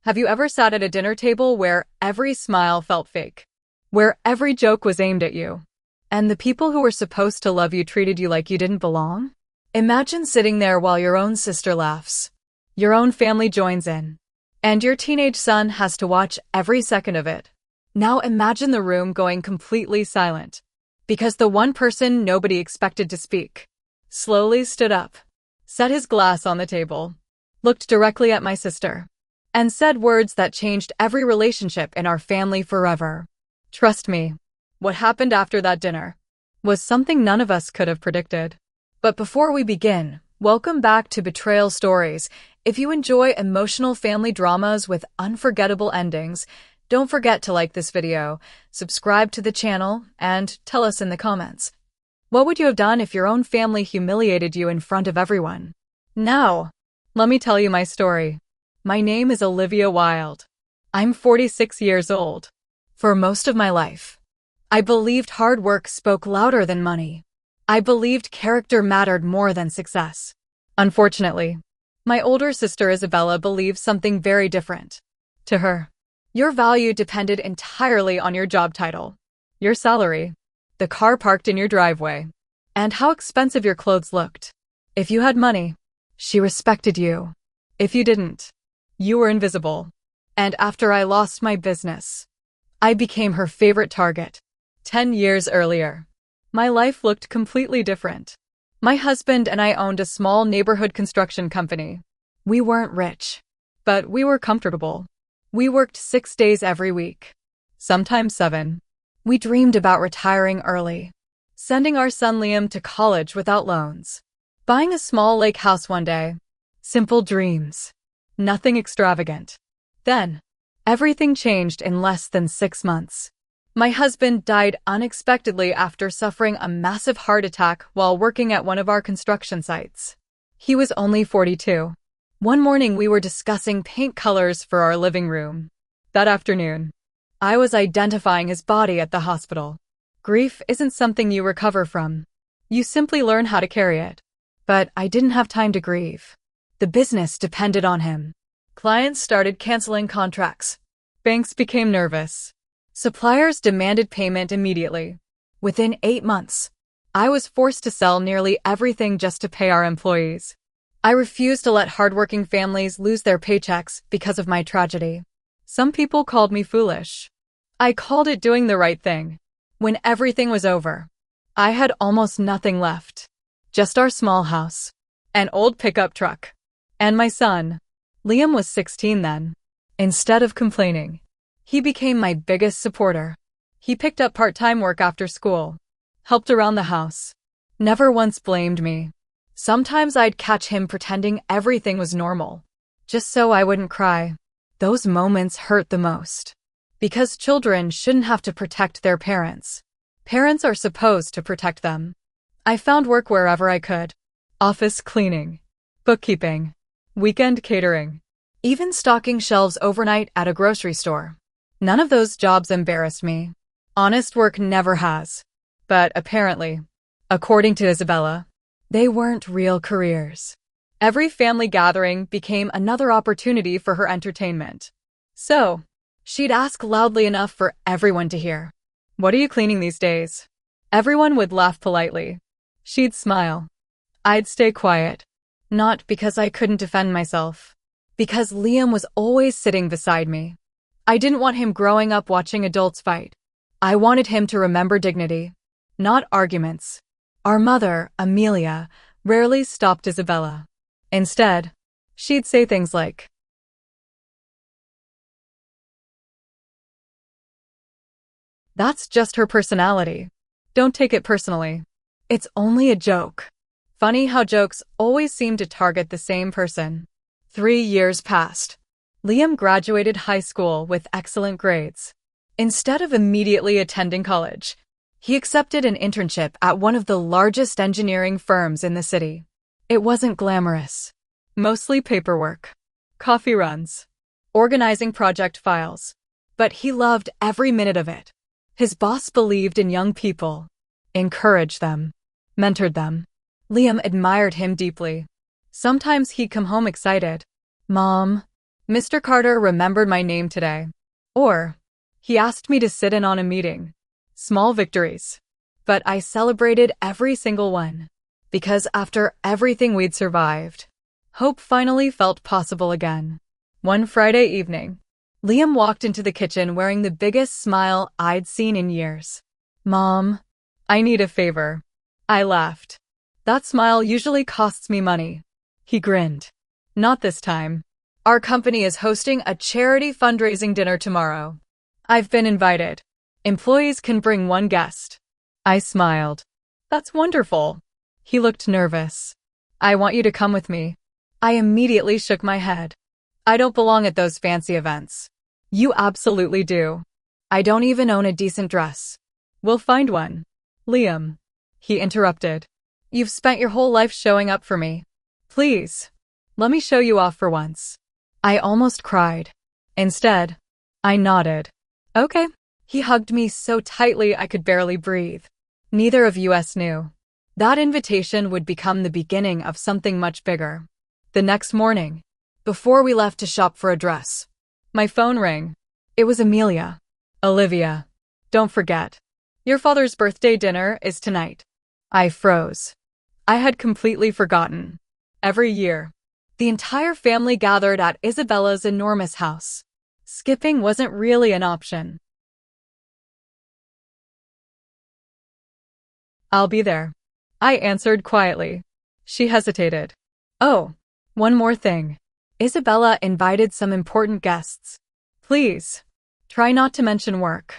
Have you ever sat at a dinner table where every smile felt fake? Where every joke was aimed at you? And the people who were supposed to love you treated you like you didn't belong? Imagine sitting there while your own sister laughs, your own family joins in, and your teenage son has to watch every second of it. Now imagine the room going completely silent, because the one person nobody expected to speak slowly stood up, set his glass on the table, looked directly at my sister, and said words that changed every relationship in our family forever. Trust me, what happened after that dinner was something none of us could have predicted. But before we begin, welcome back to Betrayal Stories. If you enjoy emotional family dramas with unforgettable endings, don't forget to like this video, subscribe to the channel, and tell us in the comments. What would you have done if your own family humiliated you in front of everyone? Now, let me tell you my story. My name is Olivia Wilde. I'm 46 years old. For most of my life, I believed hard work spoke louder than money. I believed character mattered more than success. Unfortunately, my older sister Isabella believes something very different. To her, your value depended entirely on your job title, your salary, the car parked in your driveway, and how expensive your clothes looked. If you had money, she respected you. If you didn't, you were invisible. And after I lost my business, I became her favorite target. 10 years earlier, my life looked completely different. My husband and I owned a small neighborhood construction company. We weren't rich, but we were comfortable. We worked 6 days every week, sometimes 7. We dreamed about retiring early, sending our son Liam to college without loans, buying a small lake house one day. Simple dreams. Nothing extravagant. Then, everything changed in less than 6 months. My husband died unexpectedly after suffering a massive heart attack while working at one of our construction sites. He was only 42. One morning we were discussing paint colors for our living room. That afternoon, I was identifying his body at the hospital. Grief isn't something you recover from. You simply learn how to carry it. But I didn't have time to grieve. The business depended on him. Clients started canceling contracts. Banks became nervous. Suppliers demanded payment immediately. Within 8 months, I was forced to sell nearly everything just to pay our employees. I refused to let hardworking families lose their paychecks because of my tragedy. Some people called me foolish. I called it doing the right thing. When everything was over, I had almost nothing left. Just our small house, an old pickup truck, and my son. Liam was 16 then. Instead of complaining, he became my biggest supporter. He picked up part-time work after school, helped around the house, never once blamed me. Sometimes I'd catch him pretending everything was normal, just so I wouldn't cry. Those moments hurt the most. Because children shouldn't have to protect their parents. Parents are supposed to protect them. I found work wherever I could. Office cleaning, bookkeeping, weekend catering, even stocking shelves overnight at a grocery store. None of those jobs embarrassed me. Honest work never has. But apparently, according to Isabella, they weren't real careers. Every family gathering became another opportunity for her entertainment. So, she'd ask loudly enough for everyone to hear. "What are you cleaning these days?" Everyone would laugh politely. She'd smile. I'd stay quiet. Not because I couldn't defend myself. Because Liam was always sitting beside me. I didn't want him growing up watching adults fight. I wanted him to remember dignity, not arguments. Our mother, Amelia, rarely stopped Isabella. Instead, she'd say things like, "That's just her personality. Don't take it personally. It's only a joke." Funny how jokes always seem to target the same person. 3 years passed. Liam graduated high school with excellent grades. Instead of immediately attending college, he accepted an internship at one of the largest engineering firms in the city. It wasn't glamorous. Mostly paperwork, coffee runs, organizing project files. But he loved every minute of it. His boss believed in young people, encouraged them, mentored them. Liam admired him deeply. Sometimes he'd come home excited. "Mom, Mr. Carter remembered my name today. Or, he asked me to sit in on a meeting. Small victories. But I celebrated every single one. Because after everything we'd survived, hope finally felt possible again. One Friday evening, Liam walked into the kitchen wearing the biggest smile I'd seen in years. "Mom, I need a favor." I laughed. "That smile usually costs me money." He grinned. "Not this time. Our company is hosting a charity fundraising dinner tomorrow. I've been invited. Employees can bring one guest." I smiled. "That's wonderful." He looked nervous. "I want you to come with me." I immediately shook my head. "I don't belong at those fancy events." "You absolutely do. I don't even own a decent dress." "We'll find one." "Liam," he interrupted. "You've spent your whole life showing up for me. Please, let me show you off for once." I almost cried. Instead, I nodded. "Okay." He hugged me so tightly I could barely breathe. Neither of us knew. That invitation would become the beginning of something much bigger. The next morning, before we left to shop for a dress, my phone rang. It was Amelia. "Olivia, don't forget. Your father's birthday dinner is tonight." I froze. I had completely forgotten. Every year, the entire family gathered at Isabella's enormous house. Skipping wasn't really an option. "I'll be there," I answered quietly. She hesitated. "Oh, one more thing. Isabella invited some important guests. Please, try not to mention work."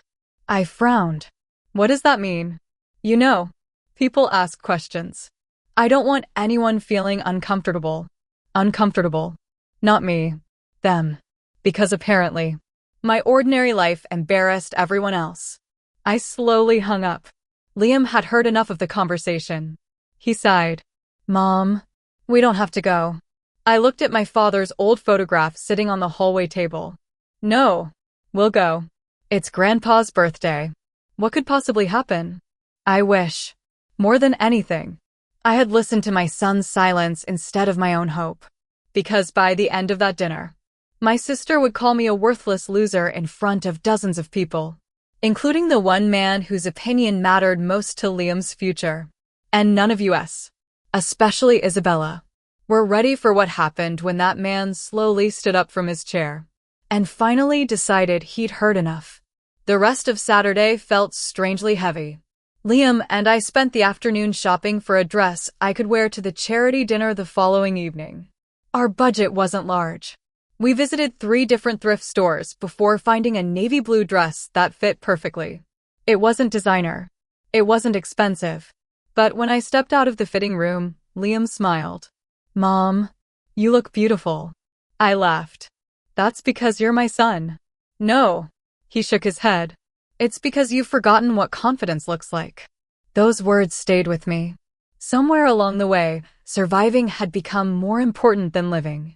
I frowned. "What does that mean?" "You know, people ask questions. I don't want anyone feeling uncomfortable." Uncomfortable. Not me. Them. Because apparently, my ordinary life embarrassed everyone else. I slowly hung up. Liam had heard enough of the conversation. He sighed. "Mom, we don't have to go." I looked at my father's old photograph sitting on the hallway table. "No, we'll go. It's Grandpa's birthday. What could possibly happen?" I wish, more than anything, I had listened to my son's silence instead of my own hope. Because by the end of that dinner, my sister would call me a worthless loser in front of dozens of people, including the one man whose opinion mattered most to Liam's future. And none of us, especially Isabella, were ready for what happened when that man slowly stood up from his chair and finally decided he'd heard enough. The rest of Saturday felt strangely heavy. Liam and I spent the afternoon shopping for a dress I could wear to the charity dinner the following evening. Our budget wasn't large. We visited 3 different thrift stores before finding a navy blue dress that fit perfectly. It wasn't designer. It wasn't expensive. But when I stepped out of the fitting room, Liam smiled. "Mom, you look beautiful." I laughed. "That's because you're my son." "No." He shook his head. "It's because you've forgotten what confidence looks like." Those words stayed with me. Somewhere along the way, surviving had become more important than living.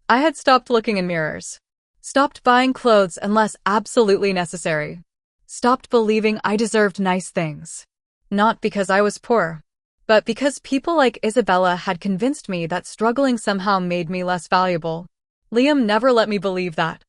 I had stopped looking in mirrors. Stopped buying clothes unless absolutely necessary. Stopped believing I deserved nice things. Not because I was poor, but because people like Isabella had convinced me that struggling somehow made me less valuable. Liam never let me believe that.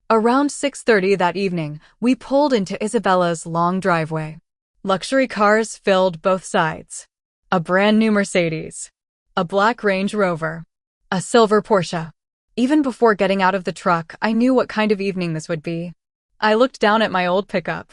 Around 6:30 that evening, we pulled into Isabella's long driveway. Luxury cars filled both sides. A brand new Mercedes. A black Range Rover. A silver Porsche. Even before getting out of the truck, I knew what kind of evening this would be. I looked down at my old pickup.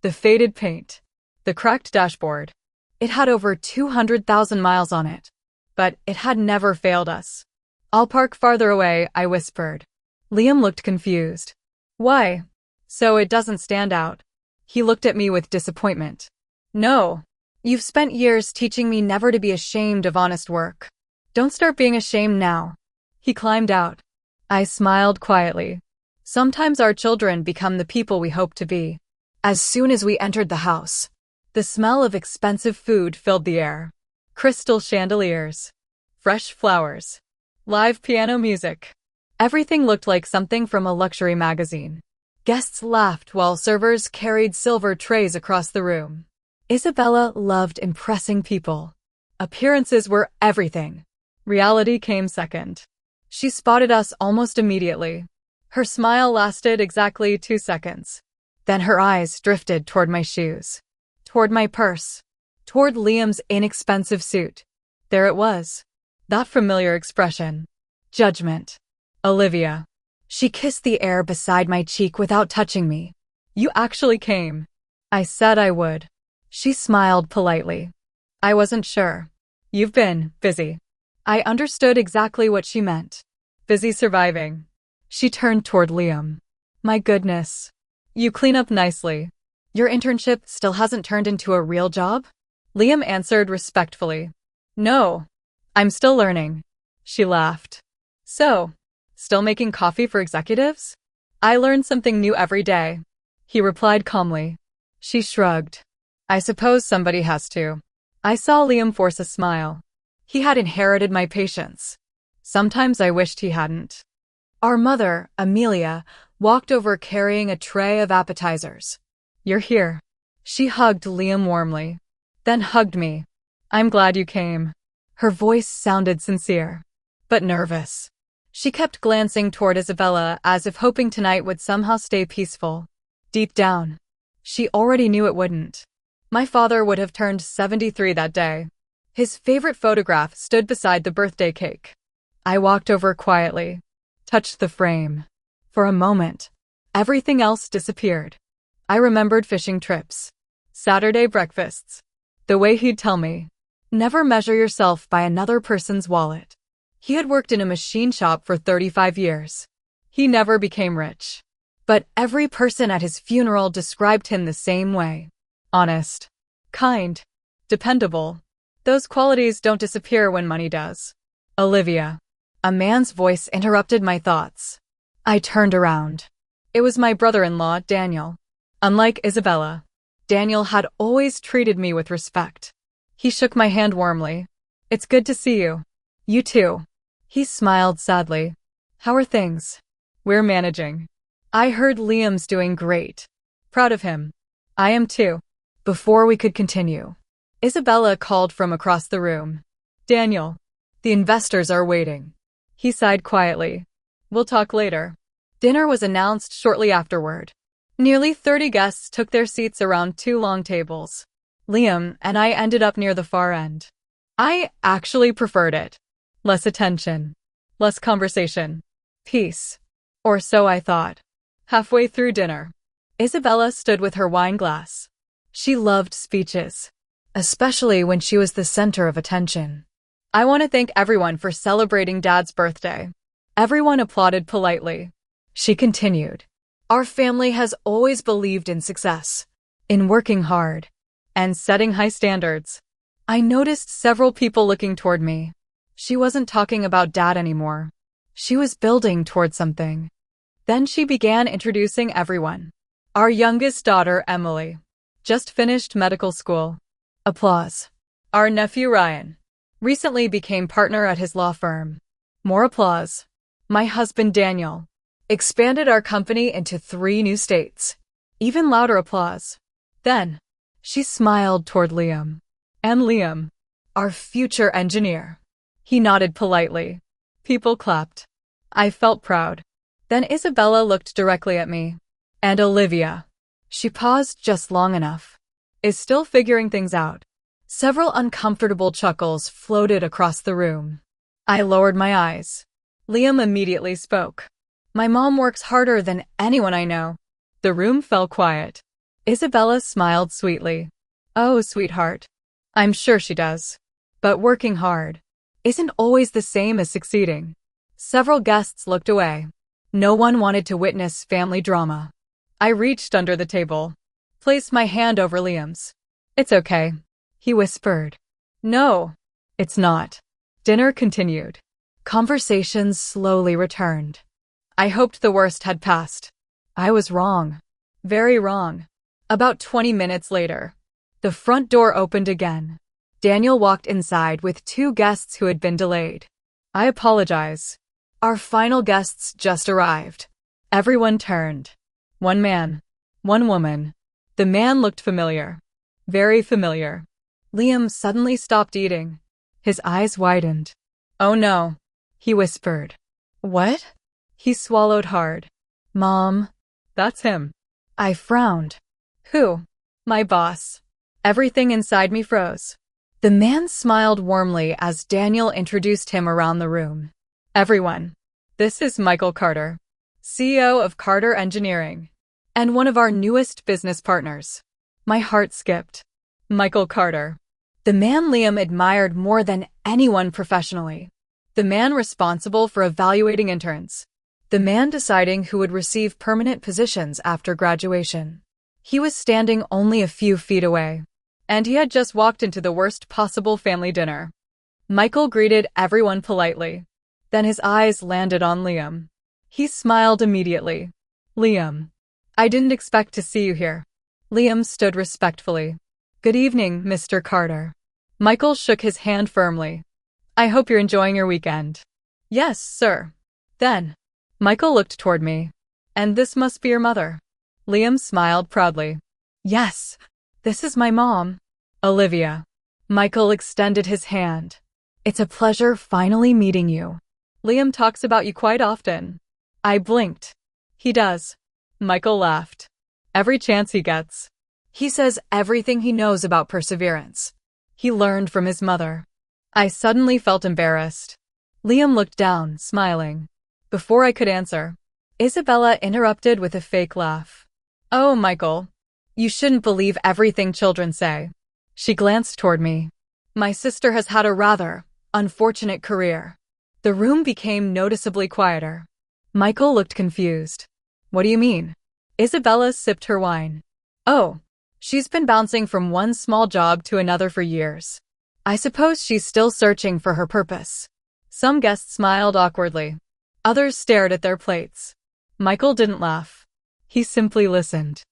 The faded paint. The cracked dashboard. It had over 200,000 miles on it. But it had never failed us. "I'll park farther away," I whispered. Liam looked confused. "Why?" "So it doesn't stand out." He looked at me with disappointment. "No. You've spent years teaching me never to be ashamed of honest work. Don't start being ashamed now." He climbed out. I smiled quietly. Sometimes our children become the people we hope to be. As soon as we entered the house, the smell of expensive food filled the air. Crystal chandeliers. Fresh flowers. Live piano music. Everything looked like something from a luxury magazine. Guests laughed while servers carried silver trays across the room. Isabella loved impressing people. Appearances were everything. Reality came second. She spotted us almost immediately. Her smile lasted exactly 2 seconds. Then her eyes drifted toward my shoes, toward my purse, toward Liam's inexpensive suit. There it was. That familiar expression. Judgment. Olivia. She kissed the air beside my cheek without touching me. You actually came. I said I would. She smiled politely. I wasn't sure. You've been busy. I understood exactly what she meant. Busy surviving. She turned toward Liam. My goodness. You clean up nicely. Your internship still hasn't turned into a real job? Liam answered respectfully. No. I'm still learning. She laughed. So, still making coffee for executives? I learn something new every day. He replied calmly. She shrugged. I suppose somebody has to. I saw Liam force a smile. He had inherited my patience. Sometimes I wished he hadn't. Our mother, Amelia, walked over carrying a tray of appetizers. You're here. She hugged Liam warmly, then hugged me. I'm glad you came. Her voice sounded sincere, but nervous. She kept glancing toward Isabella as if hoping tonight would somehow stay peaceful. Deep down, she already knew it wouldn't. My father would have turned 73 that day. His favorite photograph stood beside the birthday cake. I walked over quietly, touched the frame. For a moment, everything else disappeared. I remembered fishing trips, Saturday breakfasts, the way he'd tell me, never measure yourself by another person's wallet. He had worked in a machine shop for 35 years. He never became rich. But every person at his funeral described him the same way. Honest, kind, dependable. Those qualities don't disappear when money does. Olivia. A man's voice interrupted my thoughts. I turned around. It was my brother-in-law, Daniel. Unlike Isabella, Daniel had always treated me with respect. He shook my hand warmly. It's good to see you. You too. He smiled sadly. How are things? We're managing. I heard Liam's doing great. Proud of him. I am too. Before we could continue, Isabella called from across the room. Daniel, the investors are waiting. He sighed quietly. We'll talk later. Dinner was announced shortly afterward. Nearly 30 guests took their seats around 2 long tables. Liam and I ended up near the far end. I actually preferred it. Less attention. Less conversation. Peace. Or so I thought. Halfway through dinner, Isabella stood with her wine glass. She loved speeches, especially when she was the center of attention. I want to thank everyone for celebrating Dad's birthday. Everyone applauded politely. She continued. Our family has always believed in success, in working hard, and setting high standards. I noticed several people looking toward me. She wasn't talking about Dad anymore. She was building toward something. Then she began introducing everyone. Our youngest daughter, Emily, just finished medical school. Applause. Our nephew, Ryan, recently became partner at his law firm. More applause. My husband, Daniel, expanded our company into 3 new states. Even louder applause. Then, she smiled toward Liam. And Liam, our future engineer. He nodded politely. People clapped. I felt proud. Then Isabella looked directly at me. And Olivia. She paused just long enough. Is still figuring things out. Several uncomfortable chuckles floated across the room. I lowered my eyes. Liam immediately spoke. My mom works harder than anyone I know. The room fell quiet. Isabella smiled sweetly. Oh, sweetheart. I'm sure she does. But working hard isn't always the same as succeeding. Several guests looked away. No one wanted to witness family drama. I reached under the table, placed my hand over Liam's. It's okay, he whispered. No, it's not. Dinner continued. Conversations slowly returned. I hoped the worst had passed. I was wrong. Very wrong. About 20 minutes later, the front door opened again. Daniel walked inside with 2 guests who had been delayed. I apologize. Our final guests just arrived. Everyone turned. One man. One woman. The man looked familiar. Very familiar. Liam suddenly stopped eating. His eyes widened. "Oh no," he whispered. "What?" He swallowed hard. "Mom." "That's him." I frowned. "Who?" "My boss." Everything inside me froze. The man smiled warmly as Daniel introduced him around the room. "Everyone, this is Michael Carter, CEO of Carter Engineering, and one of our newest business partners." My heart skipped. Michael Carter. The man Liam admired more than anyone professionally. The man responsible for evaluating interns. The man deciding who would receive permanent positions after graduation. He was standing only a few feet away. And he had just walked into the worst possible family dinner. Michael greeted everyone politely. Then his eyes landed on Liam. He smiled immediately. "Liam, I didn't expect to see you here." Liam stood respectfully. "Good evening, Mr. Carter." Michael shook his hand firmly. "I hope you're enjoying your weekend." "Yes, sir." "Then." Michael looked toward me. "And this must be your mother." Liam smiled proudly. "Yes, this is my mom, Olivia." Michael extended his hand. "It's a pleasure finally meeting you. Liam talks about you quite often." I blinked. "He does." Michael laughed. "Every chance he gets. He says everything he knows about perseverance. He learned from his mother." I suddenly felt embarrassed. Liam looked down, smiling. Before I could answer, Isabella interrupted with a fake laugh. "Oh, Michael, you shouldn't believe everything children say." She glanced toward me. "My sister has had a rather unfortunate career." The room became noticeably quieter. Michael looked confused. "What do you mean?" Isabella sipped her wine. "Oh, she's been bouncing from one small job to another for years. I suppose she's still searching for her purpose." Some guests smiled awkwardly. Others stared at their plates. Michael didn't laugh. He simply listened.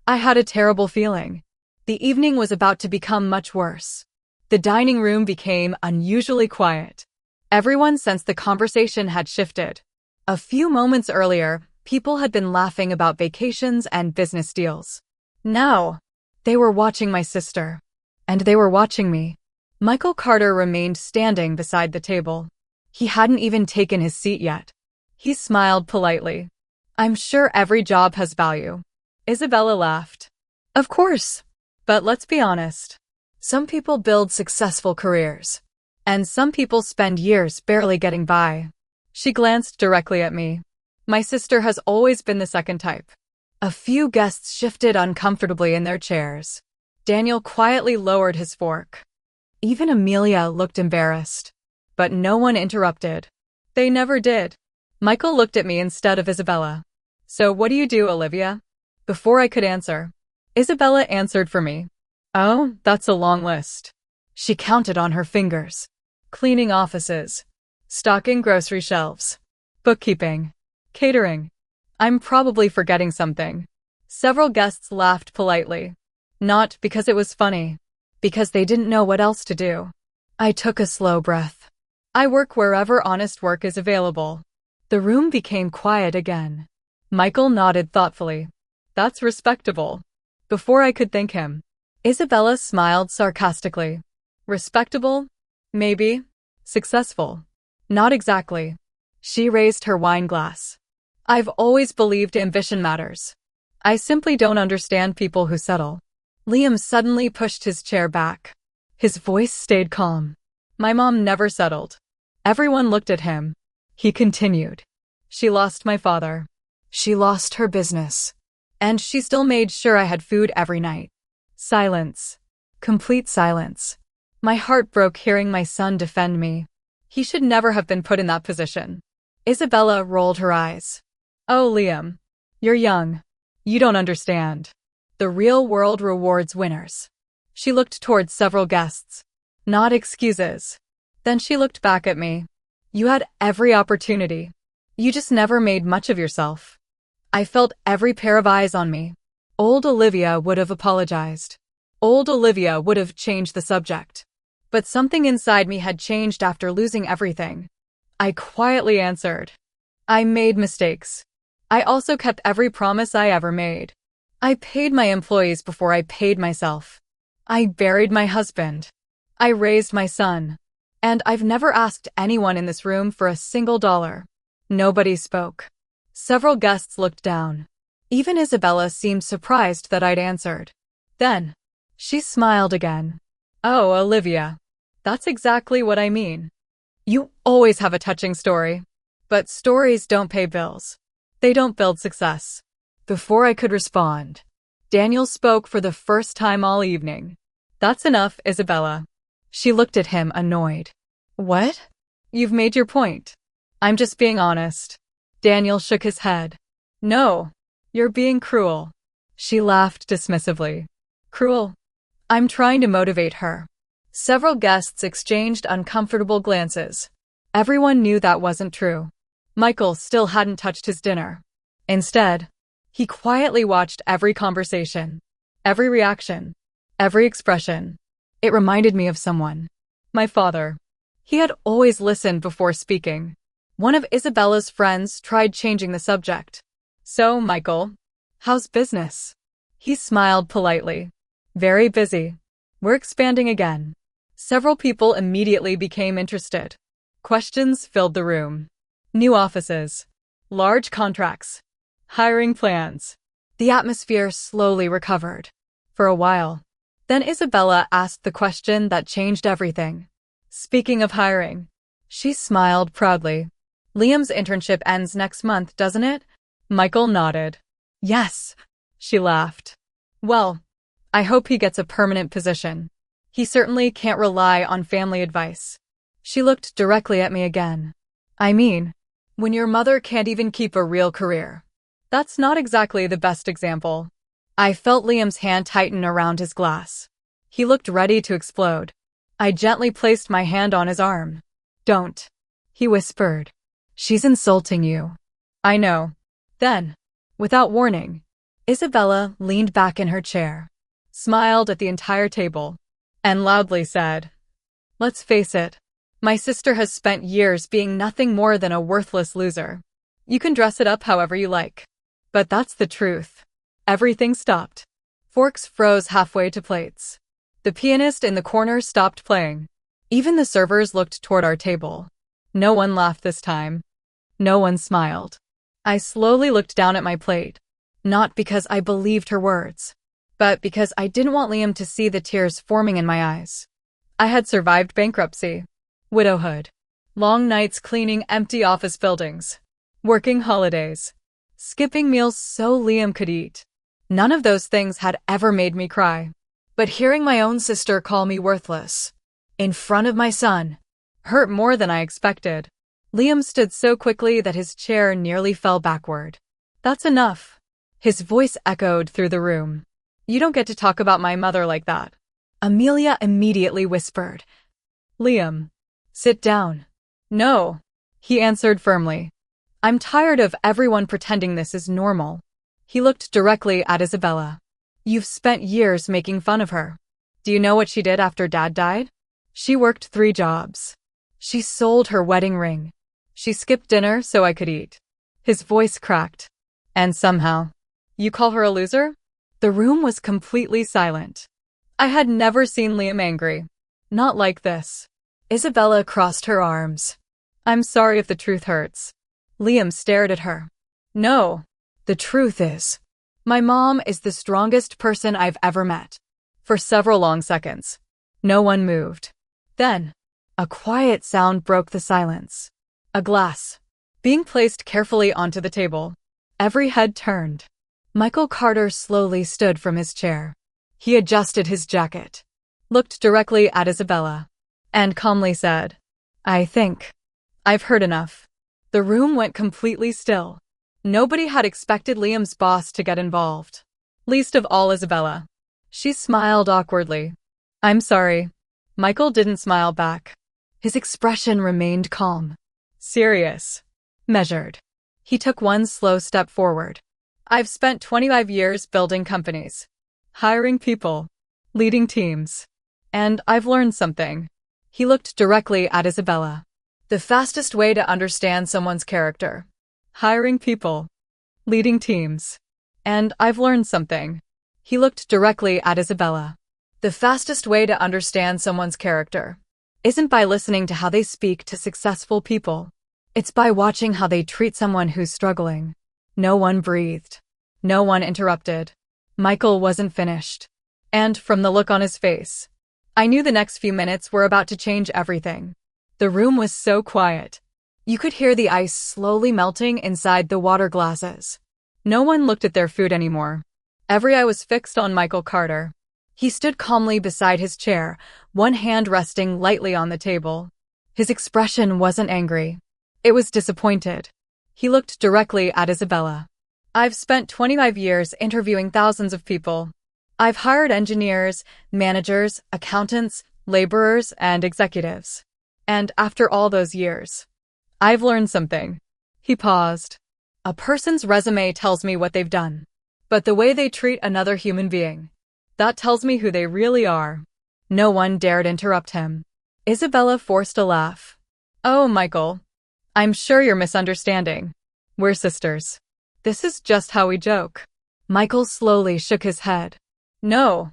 I had a terrible feeling. The evening was about to become much worse. The dining room became unusually quiet. Everyone sensed the conversation had shifted. A few moments earlier, people had been laughing about vacations and business deals. Now, they were watching my sister. And they were watching me. Michael Carter remained standing beside the table. He hadn't even taken his seat yet. He smiled politely. "I'm sure every job has value." Isabella laughed. "Of course. But let's be honest. Some people build successful careers. And some people spend years barely getting by." She glanced directly at me. My sister has always been the second type. A few guests shifted uncomfortably in their chairs. Daniel quietly lowered his fork. Even Amelia looked embarrassed. But no one interrupted. They never did. Michael looked at me instead of Isabella. "So what do you do, Olivia?" Before I could answer, Isabella answered for me. "Oh, that's a long list." She counted on her fingers. "Cleaning offices, stocking grocery shelves, bookkeeping, catering. I'm probably forgetting something." Several guests laughed politely. Not because it was funny, because they didn't know what else to do. I took a slow breath. I work wherever honest work is available. The room became quiet again. Michael nodded thoughtfully. "That's respectable." Before I could thank him, Isabella smiled sarcastically. "Respectable? Maybe. Successful? Not exactly." She raised her wine glass. "I've always believed ambition matters. I simply don't understand people who settle." Liam suddenly pushed his chair back. His voice stayed calm. "My mom never settled." Everyone looked at him. He continued. "She lost my father. She lost her business. And she still made sure I had food every night." Silence. Complete silence. My heart broke hearing my son defend me. He should never have been put in that position. Isabella rolled her eyes. "Oh, Liam. You're young. You don't understand. The real world rewards winners." She looked towards several guests. "Not excuses." Then she looked back at me. "You had every opportunity. You just never made much of yourself." I felt every pair of eyes on me. Old Olivia would have apologized. Old Olivia would have changed the subject. But something inside me had changed after losing everything. I quietly answered. "I made mistakes. I also kept every promise I ever made. I paid my employees before I paid myself. I buried my husband. I raised my son. And I've never asked anyone in this room for a single dollar. Nobody spoke. Several guests looked down. Even Isabella seemed surprised that I'd answered. Then, she smiled again. Oh, Olivia. That's exactly what I mean. You always have a touching story. But stories don't pay bills. They don't build success. Before I could respond, Daniel spoke for the first time all evening. That's enough, Isabella. She looked at him, annoyed. What? You've made your point. I'm just being honest. Daniel shook his head. No, you're being cruel. She laughed dismissively. Cruel? I'm trying to motivate her. Several guests exchanged uncomfortable glances. Everyone knew that wasn't true. Michael still hadn't touched his dinner. Instead, he quietly watched every conversation, every reaction, every expression. It reminded me of someone. My father. He had always listened before speaking. One of Isabella's friends tried changing the subject. So, Michael, how's business? He smiled politely. Very busy. We're expanding again. Several people immediately became interested. Questions filled the room. New offices. Large contracts. Hiring plans. The atmosphere slowly recovered. For a while. Then Isabella asked the question that changed everything. Speaking of hiring. She smiled proudly. Liam's internship ends next month, doesn't it? Michael nodded. Yes. She laughed. Well, I hope he gets a permanent position. He certainly can't rely on family advice. She looked directly at me again. I mean, when your mother can't even keep a real career. That's not exactly the best example. I felt Liam's hand tighten around his glass. He looked ready to explode. I gently placed my hand on his arm. Don't. He whispered. She's insulting you. I know. Then, without warning, Isabella leaned back in her chair, smiled at the entire table, and loudly said, Let's face it. My sister has spent years being nothing more than a worthless loser. You can dress it up however you like. But that's the truth. Everything stopped. Forks froze halfway to plates. The pianist in the corner stopped playing. Even the servers looked toward our table. No one laughed this time. No one smiled. I slowly looked down at my plate. Not because I believed her words, but because I didn't want Liam to see the tears forming in my eyes. I had survived bankruptcy, widowhood, long nights cleaning empty office buildings, working holidays, skipping meals so Liam could eat. None of those things had ever made me cry. But hearing my own sister call me worthless, in front of my son, hurt more than I expected. Liam stood so quickly that his chair nearly fell backward. That's enough. His voice echoed through the room. You don't get to talk about my mother like that. Amelia immediately whispered. Liam, sit down. No, he answered firmly. I'm tired of everyone pretending this is normal. He looked directly at Isabella. You've spent years making fun of her. Do you know what she did after Dad died? She worked 3 jobs. She sold her wedding ring. She skipped dinner so I could eat. His voice cracked. And somehow, you call her a loser? The room was completely silent. I had never seen Liam angry. Not like this. Isabella crossed her arms. I'm sorry if the truth hurts. Liam stared at her. No, the truth is, my mom is the strongest person I've ever met. For several long seconds, no one moved. Then, a quiet sound broke the silence. A glass, being placed carefully onto the table. Every head turned. Michael Carter slowly stood from his chair. He adjusted his jacket, looked directly at Isabella, and calmly said, I think I've heard enough. The room went completely still. Nobody had expected Liam's boss to get involved. Least of all Isabella. She smiled awkwardly. I'm sorry. Michael didn't smile back. His expression remained calm. Serious. Measured. He took one slow step forward. I've spent 25 years building companies, hiring people, leading teams. And I've learned something. He looked directly at Isabella. The fastest way to understand someone's character. Hiring people. leading teams. And I've learned something. He looked directly at Isabella. The fastest way to understand someone's character isn't by listening to how they speak to successful people. It's by watching how they treat someone who's struggling. No one breathed. No one interrupted. Michael wasn't finished. And from the look on his face, I knew the next few minutes were about to change everything. The room was so quiet. You could hear the ice slowly melting inside the water glasses. No one looked at their food anymore. Every eye was fixed on Michael Carter. He stood calmly beside his chair, one hand resting lightly on the table. His expression wasn't angry. It was disappointed. He looked directly at Isabella. I've spent 25 years interviewing thousands of people. I've hired engineers, managers, accountants, laborers, and executives. And after all those years, I've learned something. He paused. A person's resume tells me what they've done. But the way they treat another human being, that tells me who they really are. No one dared interrupt him. Isabella forced a laugh. Oh, Michael. I'm sure you're misunderstanding. We're sisters. This is just how we joke. Michael slowly shook his head. No.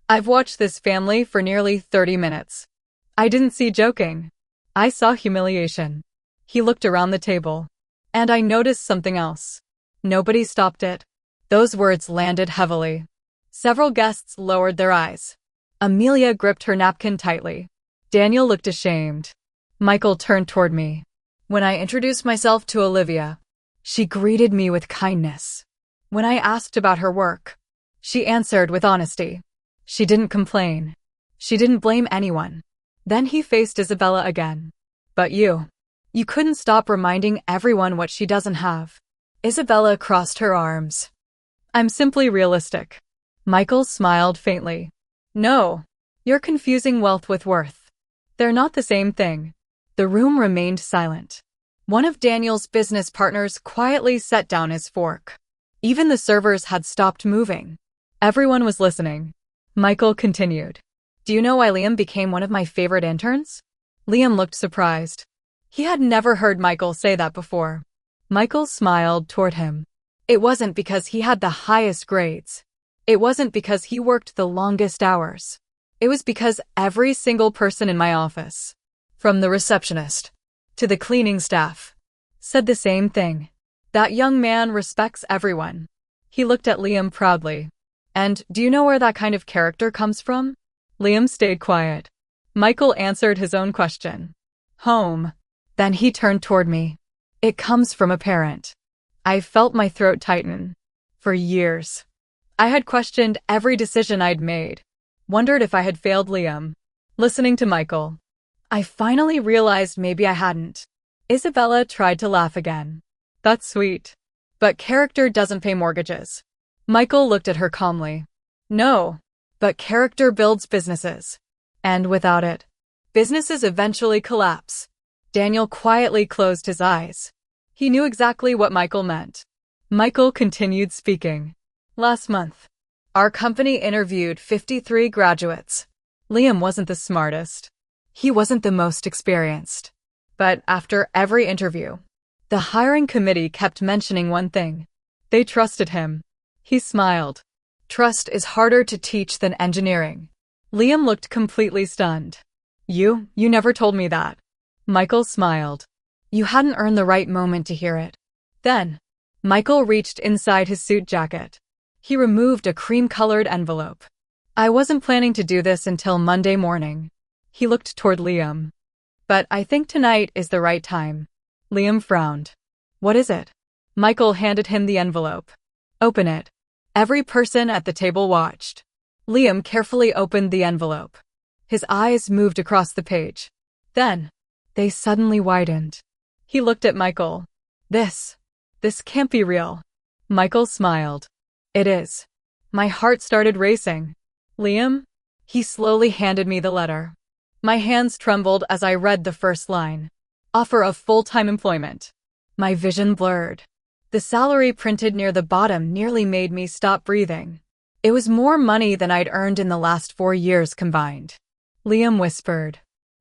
I've watched this family for nearly 30 minutes. I didn't see joking. I saw humiliation. He looked around the table. And I noticed something else. Nobody stopped it. Those words landed heavily. Several guests lowered their eyes. Amelia gripped her napkin tightly. Daniel looked ashamed. Michael turned toward me. When I introduced myself to Olivia, she greeted me with kindness. When I asked about her work, she answered with honesty. She didn't complain. She didn't blame anyone. Then he faced Isabella again. But you couldn't stop reminding everyone what she doesn't have. Isabella crossed her arms. I'm simply realistic. Michael smiled faintly. No, you're confusing wealth with worth. They're not the same thing. The room remained silent. One of Daniel's business partners quietly set down his fork. Even the servers had stopped moving. Everyone was listening. Michael continued. Do you know why Liam became one of my favorite interns? Liam looked surprised. He had never heard Michael say that before. Michael smiled toward him. It wasn't because he had the highest grades. It wasn't because he worked the longest hours. It was because every single person in my office, from the receptionist to the cleaning staff, said the same thing. That young man respects everyone. He looked at Liam proudly. And do you know where that kind of character comes from? Liam stayed quiet. Michael answered his own question. Home. Then he turned toward me. It comes from a parent. I felt my throat tighten. For years, I had questioned every decision I'd made, wondered if I had failed Liam. Listening to Michael, I finally realized maybe I hadn't. Isabella tried to laugh again. That's sweet. But character doesn't pay mortgages. Michael looked at her calmly. No, but character builds businesses. And without it, businesses eventually collapse. Daniel quietly closed his eyes. He knew exactly what Michael meant. Michael continued speaking. Last month, our company interviewed 53 graduates. Liam wasn't the smartest. He wasn't the most experienced. But after every interview, the hiring committee kept mentioning one thing. They trusted him. He smiled. Trust is harder to teach than engineering. Liam looked completely stunned. You never told me that. Michael smiled. You hadn't earned the right moment to hear it. Then, Michael reached inside his suit jacket. He removed a cream-colored envelope. I wasn't planning to do this until Monday morning. He looked toward Liam. But I think tonight is the right time. Liam frowned. What is it? Michael handed him the envelope. Open it. Every person at the table watched. Liam carefully opened the envelope. His eyes moved across the page. Then, they suddenly widened. He looked at Michael. This can't be real. Michael smiled. It is. My heart started racing. Liam? He slowly handed me the letter. My hands trembled as I read the first line. Offer of full-time employment. My vision blurred. The salary printed near the bottom nearly made me stop breathing. It was more money than I'd earned in the last 4 years combined. Liam whispered.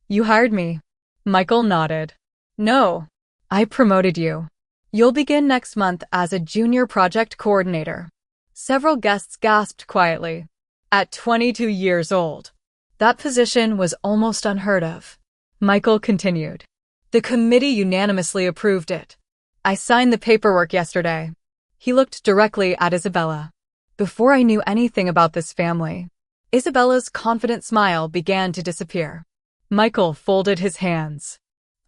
You hired me. Michael nodded. No. I promoted you. You'll begin next month as a junior project coordinator. Several guests gasped quietly. At 22 years old, that position was almost unheard of. Michael continued. The committee unanimously approved it. I signed the paperwork yesterday. He looked directly at Isabella. Before I knew anything about this family, Isabella's confident smile began to disappear. Michael folded his hands.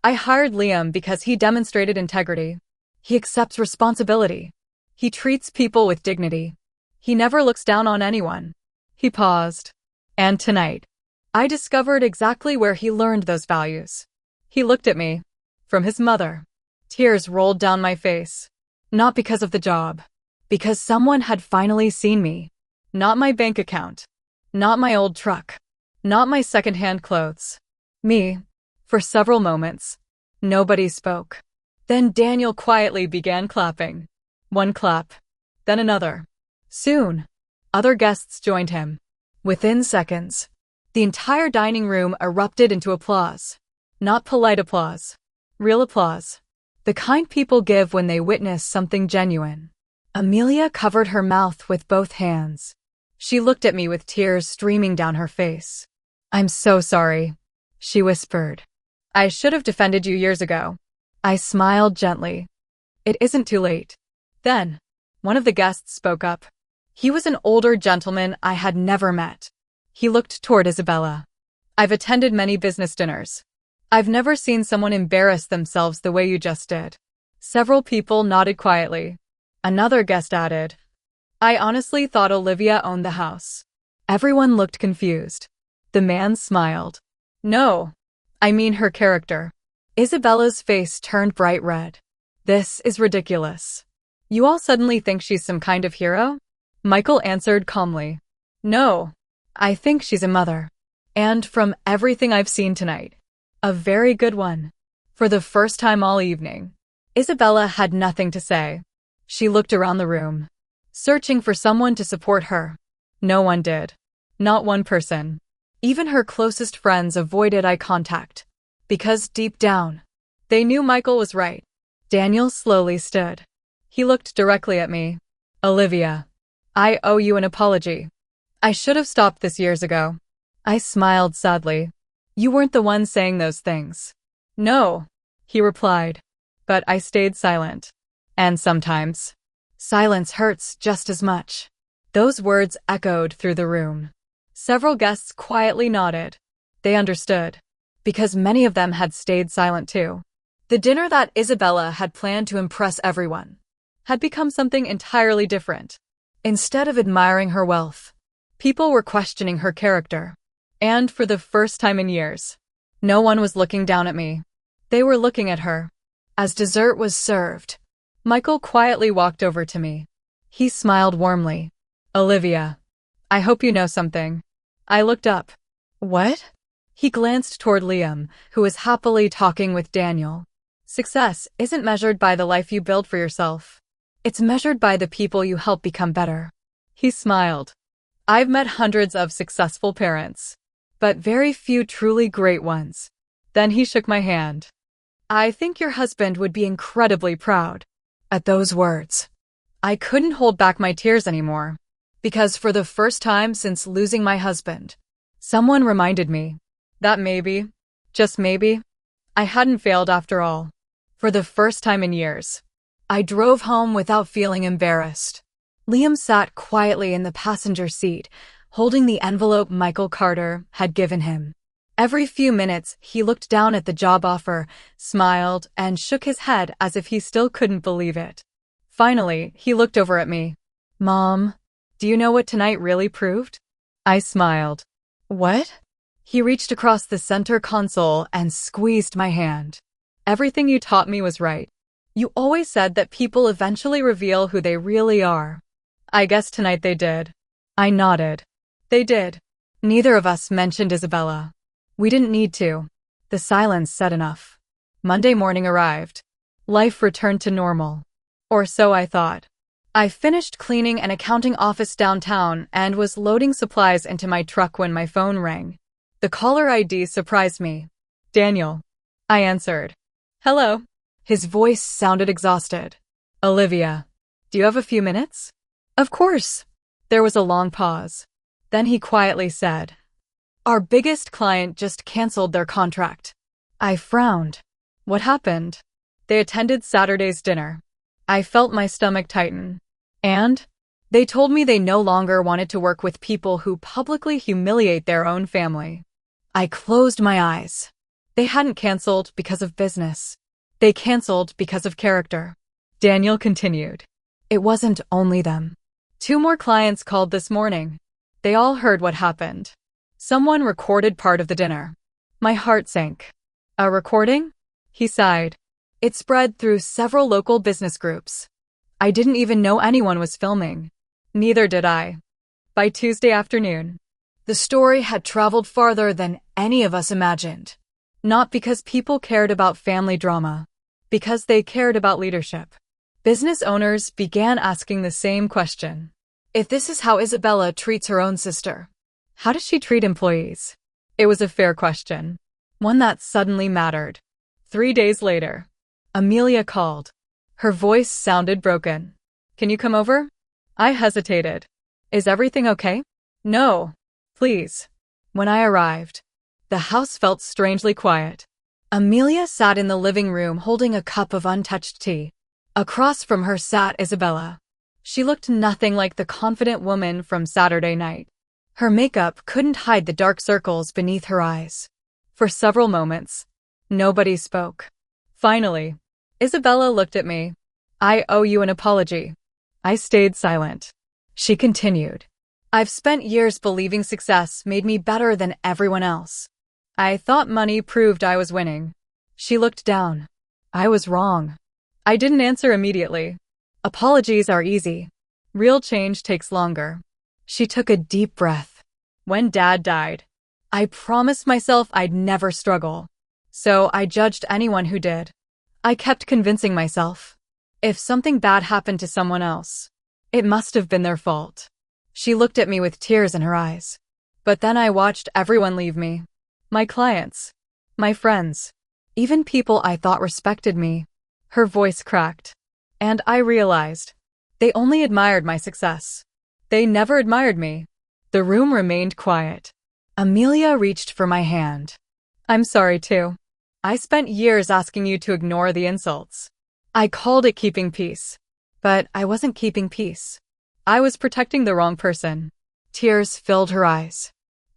I hired Liam because he demonstrated integrity. He accepts responsibility. He treats people with dignity. He never looks down on anyone. He paused. And tonight, I discovered exactly where he learned those values. He looked at me. From his mother. Tears rolled down my face. Not because of the job. Because someone had finally seen me. Not my bank account. Not my old truck. Not my second-hand clothes. Me. For several moments, nobody spoke. Then Daniel quietly began clapping. One clap. Then another. Soon, other guests joined him. Within seconds, the entire dining room erupted into applause. Not polite applause. Real applause. The kind people give when they witness something genuine. Amelia covered her mouth with both hands. She looked at me with tears streaming down her face. I'm so sorry, she whispered. I should have defended you years ago. I smiled gently. It isn't too late. Then, one of the guests spoke up. He was an older gentleman I had never met. He looked toward Isabella. I've attended many business dinners. I've never seen someone embarrass themselves the way you just did. Several people nodded quietly. Another guest added, I honestly thought Olivia owned the house. Everyone looked confused. The man smiled. No, I mean her character. Isabella's face turned bright red. This is ridiculous. You all suddenly think she's some kind of hero? Michael answered calmly. No, I think she's a mother. And from everything I've seen tonight, a very good one. For the first time all evening, Isabella had nothing to say. She looked around the room, searching for someone to support her. No one did. Not one person. Even her closest friends avoided eye contact. Because deep down, they knew Michael was right. Daniel slowly stood. He looked directly at me. Olivia, I owe you an apology. I should have stopped this years ago. I smiled sadly. You weren't the one saying those things. No, he replied. But I stayed silent. And sometimes, silence hurts just as much. Those words echoed through the room. Several guests quietly nodded. They understood. Because many of them had stayed silent too. The dinner that Isabella had planned to impress everyone had become something entirely different. Instead of admiring her wealth, people were questioning her character. And for the first time in years, no one was looking down at me. They were looking at her. As dessert was served, Michael quietly walked over to me. He smiled warmly. Olivia, I hope you know something. I looked up. What? He glanced toward Liam, who was happily talking with Daniel. Success isn't measured by the life you build for yourself. It's measured by the people you help become better. He smiled. I've met hundreds of successful parents, but very few truly great ones. Then he shook my hand. I think your husband would be incredibly proud. At those words, I couldn't hold back my tears anymore. Because for the first time since losing my husband, someone reminded me that maybe, just maybe, I hadn't failed after all. For the first time in years, I drove home without feeling embarrassed. Liam sat quietly in the passenger seat, holding the envelope Michael Carter had given him. Every few minutes, he looked down at the job offer, smiled, and shook his head as if he still couldn't believe it. Finally, he looked over at me. Mom, do you know what tonight really proved? I smiled. What? He reached across the center console and squeezed my hand. Everything you taught me was right. You always said that people eventually reveal who they really are. I guess tonight they did. I nodded. They did. Neither of us mentioned Isabella. We didn't need to. The silence said enough. Monday morning arrived. Life returned to normal. Or so I thought. I finished cleaning an accounting office downtown and was loading supplies into my truck when my phone rang. The caller ID surprised me. Daniel. I answered. Hello. His voice sounded exhausted. Olivia, do you have a few minutes? Of course. There was a long pause. Then he quietly said, our biggest client just canceled their contract. I frowned. What happened? They attended Saturday's dinner. I felt my stomach tighten. And? They told me they no longer wanted to work with people who publicly humiliate their own family. I closed my eyes. They hadn't canceled because of business. They canceled because of character. Daniel continued. It wasn't only them. 2 more clients called this morning. They all heard what happened. Someone recorded part of the dinner. My heart sank. A recording? He sighed. It spread through several local business groups. I didn't even know anyone was filming. Neither did I. By Tuesday afternoon, the story had traveled farther than any of us imagined. Not because people cared about family drama, because they cared about leadership. Business owners began asking the same question. If this is how Isabella treats her own sister, how does she treat employees? It was a fair question. One that suddenly mattered. 3 days later, Amelia called. Her voice sounded broken. Can you come over? I hesitated. Is everything okay? No. Please. When I arrived, the house felt strangely quiet. Amelia sat in the living room holding a cup of untouched tea. Across from her sat Isabella. She looked nothing like the confident woman from Saturday night. Her makeup couldn't hide the dark circles beneath her eyes. For several moments, nobody spoke. Finally, Isabella looked at me. I owe you an apology. I stayed silent. She continued. I've spent years believing success made me better than everyone else. I thought money proved I was winning. She looked down. I was wrong. I didn't answer immediately. Apologies are easy. Real change takes longer. She took a deep breath. When Dad died, I promised myself I'd never struggle. So I judged anyone who did. I kept convincing myself. If something bad happened to someone else, it must have been their fault. She looked at me with tears in her eyes. But then I watched everyone leave me. My clients, my friends, even people I thought respected me. Her voice cracked. And I realized, they only admired my success. They never admired me. The room remained quiet. Amelia reached for my hand. I'm sorry too. I spent years asking you to ignore the insults. I called it keeping peace. But I wasn't keeping peace. I was protecting the wrong person. Tears filled her eyes.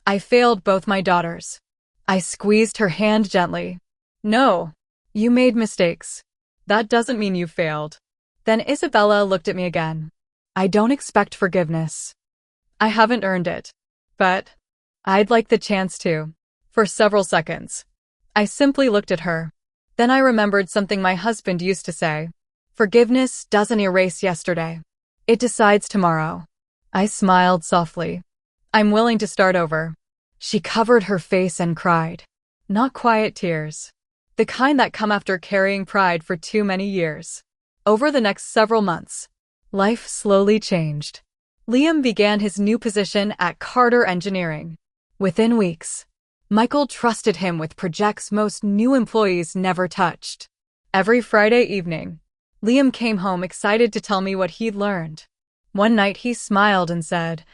I failed both my daughters. I squeezed her hand gently. No, you made mistakes. That doesn't mean you failed. Then Isabella looked at me again. I don't expect forgiveness. I haven't earned it. But I'd like the chance to. For several seconds, I simply looked at her. Then I remembered something my husband used to say. Forgiveness doesn't erase yesterday. It decides tomorrow. I smiled softly. I'm willing to start over. She covered her face and cried. Not quiet tears. The kind that come after carrying pride for too many years. Over the next several months, life slowly changed. Liam began his new position at Carter Engineering. Within weeks, Michael trusted him with projects most new employees never touched. Every Friday evening, Liam came home excited to tell me what he'd learned. One night he smiled and said,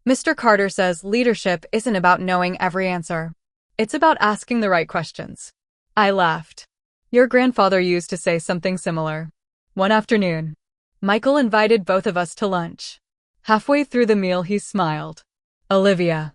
Mr. Carter says leadership isn't about knowing every answer. It's about asking the right questions. I laughed. Your grandfather used to say something similar. One afternoon, Michael invited both of us to lunch. Halfway through the meal he smiled. Olivia,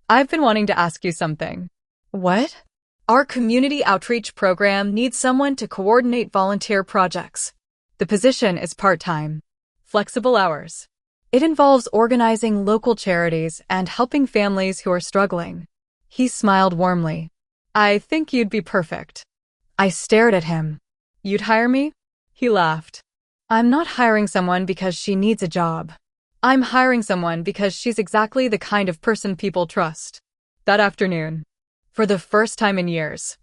I've been wanting to ask you something. What? Our community outreach program needs someone to coordinate volunteer projects. The position is part-time. Flexible hours. It involves organizing local charities and helping families who are struggling. He smiled warmly. I think you'd be perfect. I stared at him. You'd hire me? He laughed. I'm not hiring someone because she needs a job. I'm hiring someone because she's exactly the kind of person people trust. That afternoon, for the first time in years,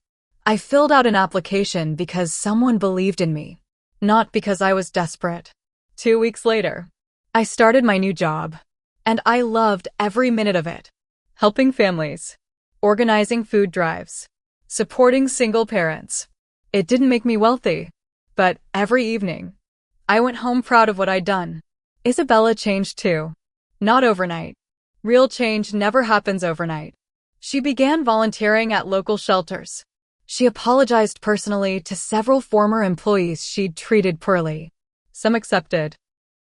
I filled out an application because someone believed in me, not because I was desperate. 2 weeks later, I started my new job, and I loved every minute of it. Helping families, organizing food drives, supporting single parents. It didn't make me wealthy, But every evening, I went home proud of what I'd done. Isabella changed too. Not overnight. Real change never happens overnight. She began volunteering at local shelters. She apologized personally to several former employees she'd treated poorly. Some accepted.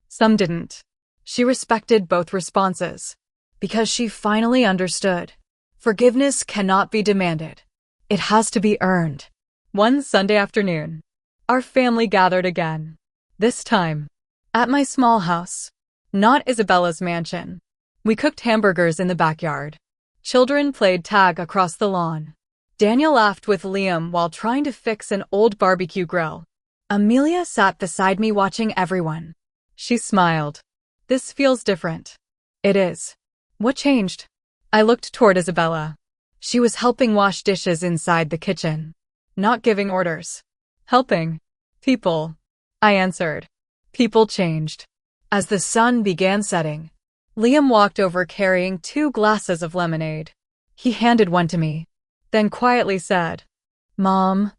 Some didn't. She respected both responses. Because she finally understood. Forgiveness cannot be demanded. It has to be earned. One Sunday afternoon, our family gathered again. This time, at my small house. Not Isabella's mansion. We cooked hamburgers in the backyard. Children played tag across the lawn. Daniel laughed with Liam while trying to fix an old barbecue grill. Amelia sat beside me watching everyone. She smiled. This feels different. It is. What changed? I looked toward Isabella. She was helping wash dishes inside the kitchen. Not giving orders. Helping. People. I answered. People changed. As the sun began setting, Liam walked over carrying 2 glasses of lemonade. He handed one to me, then quietly said, "Mom,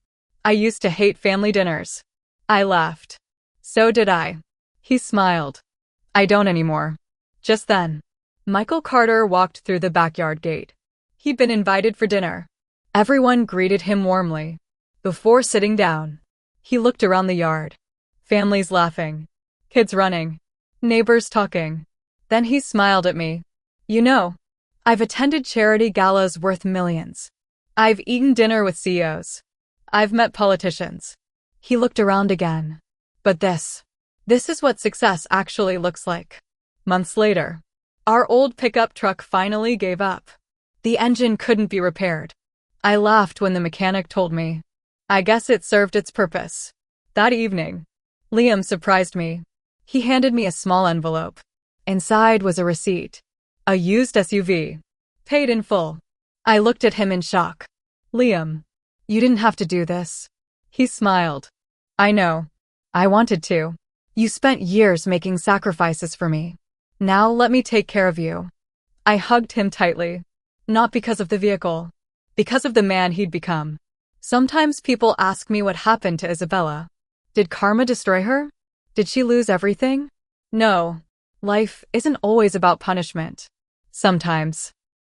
I used to hate family dinners." I laughed. So did I. He smiled. I don't anymore. Just then, Michael Carter walked through the backyard gate. He'd been invited for dinner. Everyone greeted him warmly. Before sitting down, he looked around the yard. Families laughing. Kids running. Neighbors talking. Then he smiled at me. "You know, I've attended charity galas worth millions. I've eaten dinner with CEOs. I've met politicians." He looked around again. But this is what success actually looks like. Months later, our old pickup truck finally gave up. The engine couldn't be repaired. I laughed when the mechanic told me. I guess it served its purpose. That evening, Liam surprised me. He handed me a small envelope. Inside was a receipt. A used SUV. Paid in full. I looked at him in shock. "Liam, you didn't have to do this." He smiled. "I know. I wanted to. You spent years making sacrifices for me. Now let me take care of you." I hugged him tightly. Not because of the vehicle. Because of the man he'd become. Sometimes people ask me what happened to Isabella. Did karma destroy her? Did she lose everything? No. Life isn't always about punishment. Sometimes